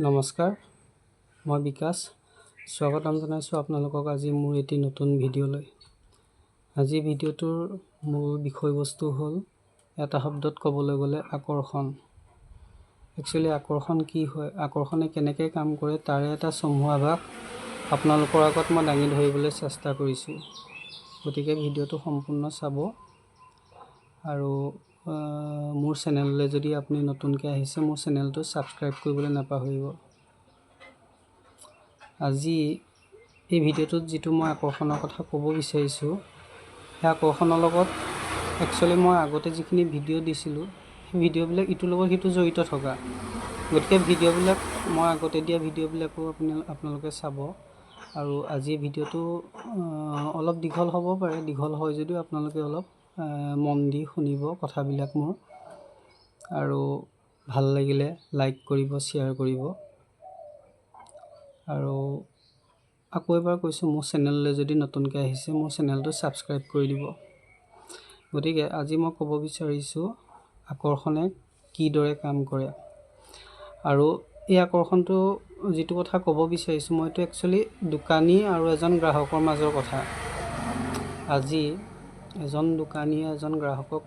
নমস্কাৰ, মই বিকাশ। স্বাগতম জনাইছোঁ আপোনালোকক আজি মোৰ এটি নতুন ভিডিঅ'লৈ। আজি ভিডিঅ'টোৰ মূল বিষয়বস্তু হ'ল এটা শব্দত ক'বলৈ গ'লে আকৰ্ষণ। একচুৱেলি আকৰ্ষণ কি হয়, আকৰ্ষণে কেনেকৈ কাম কৰে তাৰে এটা চমুৱা ভাগ আপোনালোকৰ আগত মই দাঙি ধৰিবলৈ চেষ্টা কৰিছোঁ। গতিকে ভিডিঅ'টো সম্পূৰ্ণ চাব আৰু মোৰ চেনেললৈ যদি আপুনি নতুনকৈ আহিছে মোৰ চেনেলটো ছাবস্ক্ৰাইব কৰিবলৈ নাপাহৰিব। আজি এই ভিডিঅ'টোত যিটো মই আকৰ্ষণৰ কথা ক'ব বিচাৰিছোঁ, সেই আকৰ্ষণৰ লগত একচুৱেলি মই আগতে যিখিনি ভিডিঅ' দিছিলোঁ সেই ভিডিঅ'বিলাক ইটোৰ লগত সিটো জড়িত থকা। গতিকে ভিডিঅ'বিলাক মই আগতে দিয়া ভিডিঅ'বিলাকো আপোনালোকে চাব। আৰু আজি ভিডিঅ'টো অলপ দীঘল হ'ব পাৰে, দীঘল হয় যদিও আপোনালোকে অলপ মন দি শুনিব কথাবিলাক মোৰ, আৰু ভাল লাগিলে লাইক কৰিব, শ্বেয়াৰ কৰিব। আৰু আকৌ এবাৰ কৈছোঁ, মোৰ চেনেললৈ যদি নতুনকৈ আহিছে মোৰ চেনেলটো ছাবস্ক্ৰাইব কৰি দিব। গতিকে আজি মই ক'ব বিচাৰিছোঁ আকৰ্ষণে কিদৰে কাম কৰে। আৰু এই আকৰ্ষণটো যিটো কথা ক'ব বিচাৰিছোঁ মই এইটো একচুৱেলি দোকানী আৰু এজন গ্ৰাহকৰ মাজৰ কথা। আজি এজন দোকানীয়ে এজন গ্ৰাহকক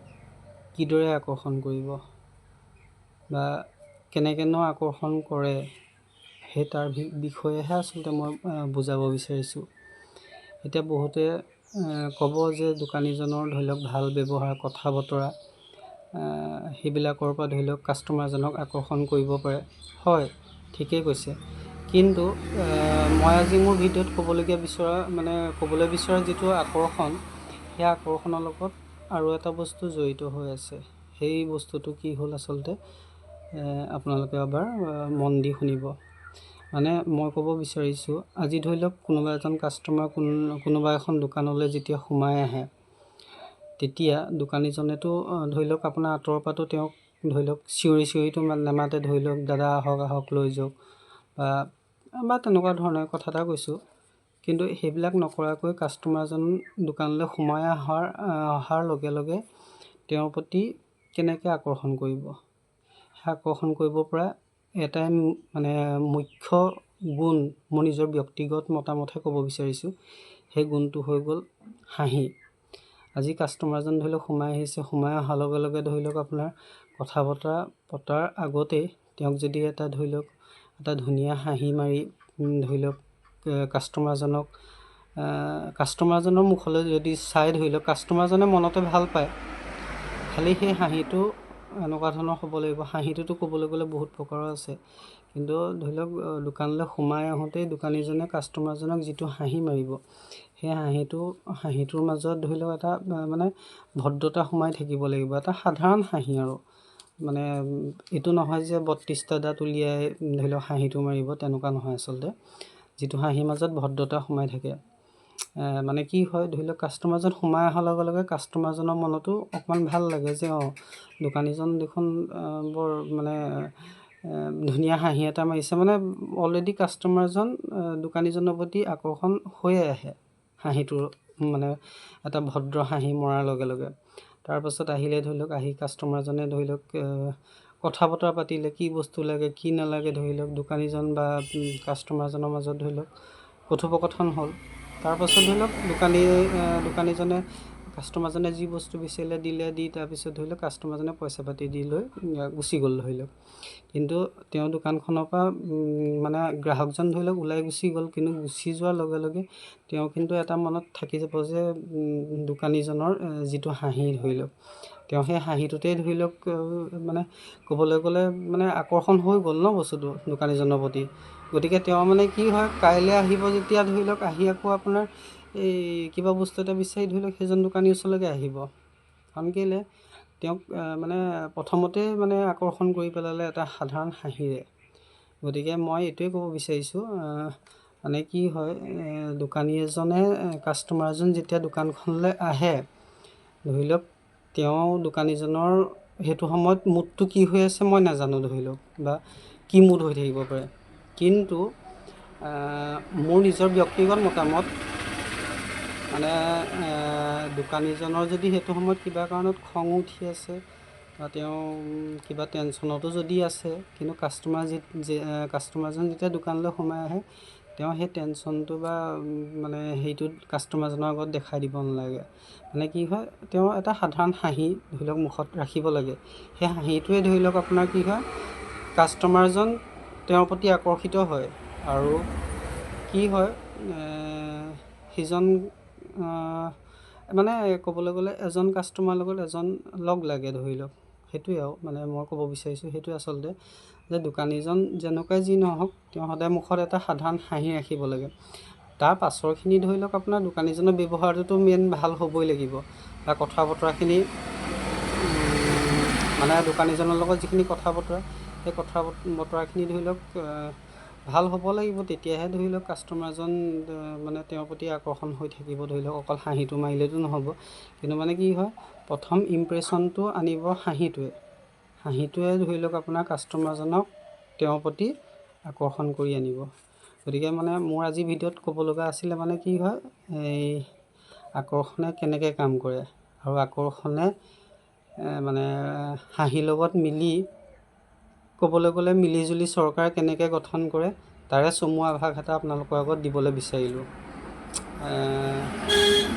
কিদৰে আকৰ্ষণ কৰিব বা কেনেকৈনো আকৰ্ষণ কৰে সেই তাৰ বিষয়েহে আচলতে মই বুজাব বিচাৰিছোঁ। এতিয়া বহুতে ক'ব যে দোকানীজনৰ ধৰি লওক ভাল ব্যৱহাৰ, কথা বতৰা সেইবিলাকৰ পৰা ধৰি লওক কাষ্টমাৰজনক আকৰ্ষণ কৰিব পাৰে। হয়, ঠিকেই কৈছে। কিন্তু মই আজি মোৰ ভিডিঅ'ত ক'বলৈ বিচৰা যিটো আকৰ্ষণ, সেই আকৰ্ষণৰ লগত আৰু এটা বস্তু জড়িত হৈ আছে। সেই বস্তুটো কি হ'ল আচলতে আপোনালোকে এবাৰ মন দি শুনিব। মানে মই ক'ব বিচাৰিছোঁ, আজি ধৰি লওক কোনোবা এজন কাষ্টমাৰ কোনোবা এখন দোকানলৈ যেতিয়া সোমাই আহে, তেতিয়া দোকানীজনেতো ধৰি লওক আপোনাৰ আঁতৰৰ পৰাতো তেওঁক ধৰি লওক চিঞৰিটো নেমাতে, ধৰি লওক দাদা আহক লৈ যাওক বা তেনেকুৱা ধৰণৰ কথা এটা কৈছোঁ। কিন্তু সেইবিলাক নকৰাকৈ কাষ্টমাৰজন দোকানলৈ সোমাই অহাৰ লগে লগে তেওঁৰ প্ৰতি কেনেকৈ আকৰ্ষণ কৰিব, সেই আকৰ্ষণ কৰিব পৰা এটাই মুখ্য গুণ মোৰ নিজৰ ব্যক্তিগত মতামতহে ক'ব বিচাৰিছোঁ। সেই গুণটো হৈ গ'ল হাঁহি। আজি কাষ্টমাৰজন ধৰি লওক সোমাই আহিছে, সোমাই অহাৰ লগে লগে ধৰি লওক আপোনাৰ কথা বতৰা পতাৰ আগতেই তেওঁক যদি ধৰি লওক এটা ধুনীয়া হাঁহি মাৰি ধৰি লওক কাষ্টমাৰজনৰ মুখলৈ যদি চাই ধৰি লওক কাষ্টমাৰজনে মনতে ভাল পায়, খালি সেই হাঁহিটো এনেকুৱা ধৰণৰ হ'ব লাগিব। হাঁহিটোতো ক'বলৈ গ'লে বহুত প্ৰকাৰৰ আছে, কিন্তু ধৰি লওক দোকানলৈ সোমাই আহোঁতেই দোকানীজনে কাষ্টমাৰজনক যিটো হাঁহি মাৰিব, সেই হাঁহিটোৰ মাজত ধৰি লওক এটা ভদ্ৰতা সোমাই থাকিব লাগিব, এটা সাধাৰণ হাঁহি। আৰু এইটো নহয় যে 32টা দাঁত উলিয়াই ধৰি লওক হাঁহিটো মাৰিব, তেনেকুৱা নহয় আচলতে। যিটো হাঁহিৰ মাজত ভদ্ৰতা সোমাই থাকে, কি হয় ধৰি লওক কাষ্টমাৰজন সোমাই অহাৰ লগে লগে কাষ্টমাৰজনৰ মনতো অকণমান ভাল লাগে যে দোকানীজন দেখোন বৰ ধুনীয়া হাঁহি এটা মাৰিছে। অলৰেডি কাষ্টমাৰজন দোকানীজনৰ প্ৰতি আকৰ্ষণ হৈয়ে আহে হাঁহিটোৰ এটা ভদ্ৰ হাঁহি মৰাৰ লগে লগে। তাৰপাছত আহিলে ধৰি লওক কাষ্টমাৰজনে ধৰি লওক কথা বতৰা পাতিলে, কি বস্তু লাগে কি নালাগে ধৰি লওক দোকানীজন বা কাষ্টমাৰজনৰ মাজত ধৰি লওক কথোপকথন হ'ল। তাৰপাছত ধৰি লওক দোকানীজনে কাষ্টমাৰজনে যি বস্তু বিচাৰিলে দি তাৰপিছত ধৰি লওক কাষ্টমাৰজনে পইচা পাতি দি লৈ গুচি গ'ল ধৰি লওক। কিন্তু তেওঁ দোকানখনৰ পৰা গ্ৰাহকজন ধৰি লওক ওলাই গুচি গ'ল, কিন্তু গুচি যোৱাৰ লগে লগে তেওঁ কিন্তু এটা মনত থাকি যাব যে দোকানীজনৰ যিটো হাঁহি ধৰি লওক, তেওঁ সেই হাঁহিটোতেই ধৰি লওক ক'বলৈ গ'লে আকৰ্ষণ হৈ গ'ল ন বস্তুটো দোকানীজনৰ প্ৰতি। গতিকে তেওঁ কি হয়, কাইলৈ আহিব যেতিয়া ধৰি লওক আহি আকৌ আপোনাৰ এই কিবা বস্তু এটা বিচাৰি ধৰি লওক সেইজন দোকানীৰ ওচৰলৈকে আহিব। কাৰণ কেলৈ তেওঁক প্ৰথমতে আকৰ্ষণ কৰি পেলালে এটা সাধাৰণ হাঁহিৰে। গতিকে মই এইটোৱে ক'ব বিচাৰিছোঁ, কি হয় দোকানী এজনে কাষ্টমাৰজন যেতিয়া দোকানখনলৈ আহে, ধৰি লওক তেওঁ দোকানীজনৰ সেইটো সময়ত মুডটো কি হৈ আছে মই নাজানো ধৰি লওক, বা কি মুড হৈ থাকিব পাৰে। কিন্তু মোৰ নিজৰ ব্যক্তিগত মতামত দোকানীজনৰ যদি সেইটো সময়ত কিবা কাৰণত খং উঠি আছে তেওঁ কিবা টেনশ্যনতো যদি আছে, কিন্তু কাষ্টমাৰজন যেতিয়া দোকানলৈ সোমাই আহে, তেওঁ সেই টেনশ্যনটো বা মানে হেৰিটো কাষ্টমাৰজনৰ আগত দেখাই দিব নালাগে। মানে কি হয়, তেওঁ এটা সাধাৰণ হাঁহি ধৰি লওক মুখত ৰাখিব লাগে। সেই হাঁহিটোৱে ধৰি লওক আপোনাৰ কি হয়, কাষ্টমাৰজন তেওঁৰ প্ৰতি আকৰ্ষিত হয়। আৰু কি হয়, সিজন মানে ক'বলৈ গ'লে এজন কাষ্টমাৰৰ লগত এজন লগ লাগে ধৰি লওক। সেইটোৱে আৰু মানে মই ক'ব বিচাৰিছোঁ সেইটোৱে আচলতে, যে দোকানীজন যেনেকুৱাই যি নহওক, তেওঁ সদায় মুখত এটা সাধাৰণ হাঁহি ৰাখিব লাগে। তাৰ পাছৰখিনি ধৰি লওক আপোনাৰ দোকানীজনৰ ব্যৱহাৰটোতো মেইন ভাল হ'বই লাগিব, বা কথা বতৰাখিনি মানে দোকানীজনৰ লগত যিখিনি কথা বতৰা, সেই কথা বতৰাখিনি ধৰি লওক ভাল হ'ব লাগিব। তেতিয়াহে ধৰি লওক কাষ্টমাৰজন মানে তেওঁৰ প্ৰতি আকৰ্ষণ হৈ থাকিব। ধৰি লওক অকল হাঁহিটো মাৰিলেতো নহ'ব, কিন্তু মানে কি হয়, প্ৰথম ইমপ্ৰেশ্যনটো আনিব হাঁহিটোৱে ধৰি লওক আপোনাৰ কাষ্টমাৰজনক তেওঁৰ প্ৰতি আকৰ্ষণ কৰি আনিব। গতিকে মানে মোৰ আজি ভিডিঅ'ত ক'ব লগা আছিলে মানে কি হয়, এই আকৰ্ষণে কেনেকৈ কাম কৰে, আৰু আকৰ্ষণে মানে হাঁহিৰ লগত মিলি ক'বলৈ গ'লে মিলি জুলি চৰকাৰ কেনেকৈ গঠন কৰে, তাৰে চমু আভাস এটা আপোনালোকৰ আগত দিবলৈ বিচাৰিলোঁ।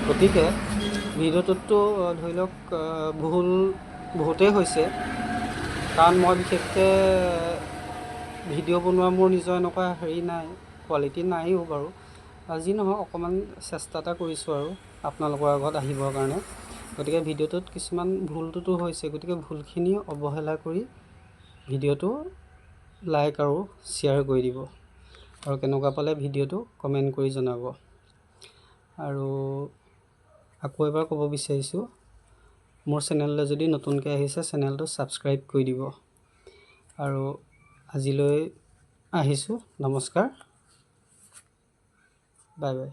গতিকে ভিডিঅ'টোততো ধৰি লওক ভুল বহুতেই হৈছে, কাৰণ মই বিশেষকৈ ভিডিঅ' বনোৱা মোৰ নিজৰ এনেকুৱা হেৰি নাই, কোৱালিটি নাইও বাৰু। যি নহওক অকণমান চেষ্টা এটা কৰিছোঁ আৰু আপোনালোকৰ আগত আহিবৰ কাৰণে। গতিকে ভিডিঅ'টোত কিছুমান ভুলটোতো হৈছে, গতিকে ভুলখিনি অৱহেলা কৰি ভিডিঅ'টো লাইক আৰু শ্বেয়াৰ কৰি দিব, আৰু কেনেকুৱা পালে ভিডিঅ'টো কমেণ্ট কৰি জনাব। আৰু আকৌ এবাৰ ক'ব বিচাৰিছোঁ, মোৰ চেনেললৈ যদি নতুনকৈ আহিছে, চেনেলটো ছাবস্ক্ৰাইব কৰি দিব। আৰু আজিলৈ আহিছোঁ, নমস্কাৰ, বাই বাই।